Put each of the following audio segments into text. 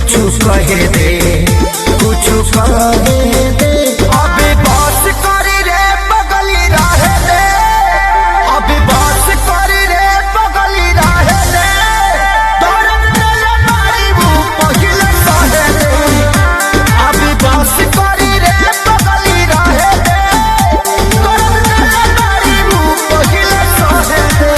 कुछ कहे दे, कुछ कहे दे। अभी बस करी रे बगली रहे दे, अभी बस करी रे बगली रहे दे। दौड़न चले मारी वो पहिले सहे दे, अभी बस करी रे बगली रहे दे। दौड़न चले मारी वो पहिले सहे दे।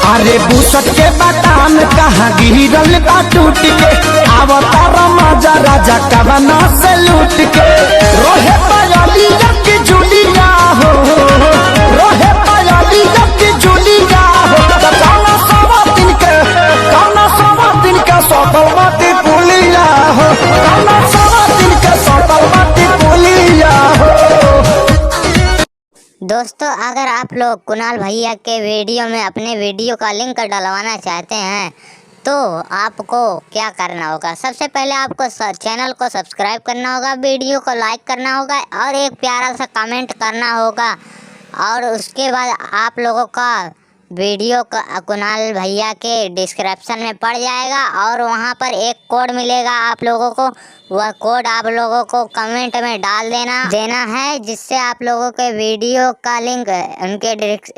अरे बुसट के बादाम कहाँ गिरल बा टूट के, आवतार मजा राजा कवना से लूट के। रोहे पायली की जुलिया हो, रोहे पायली की जुलिया हो। कौना सवा दिन के सौतल माटी पुलिया हो, कौना सवा दिन के सौतल माटी पुलिया हो। दोस्तों, अगर आप लोग कुणाल भैया के वीडियो में अपने वीडियो का लिंक डलवाना चाहते हैं तो आपको क्या करना होगा? सबसे पहले आपको चैनल को सब्सक्राइब करना होगा, वीडियो को लाइक करना होगा और एक प्यारा सा कमेंट करना होगा। और उसके बाद आप लोगों का वीडियो का कुणाल भैया के डिस्क्रिप्शन में पड़ जाएगा और वहाँ पर एक कोड मिलेगा आप लोगों को। वह कोड आप लोगों को कमेंट में डाल देना है, जिससे आप लोगों के वीडियो का लिंक उनके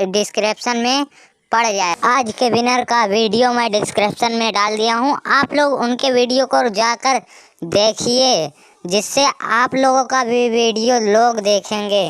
डिस्क्रिप्शन में पड़ जाए। आज के विनर का वीडियो मैं डिस्क्रिप्शन में डाल दिया हूँ, आप लोग उनके वीडियो को जाकर देखिए, जिससे आप लोगों का भी वीडियो लोग देखेंगे।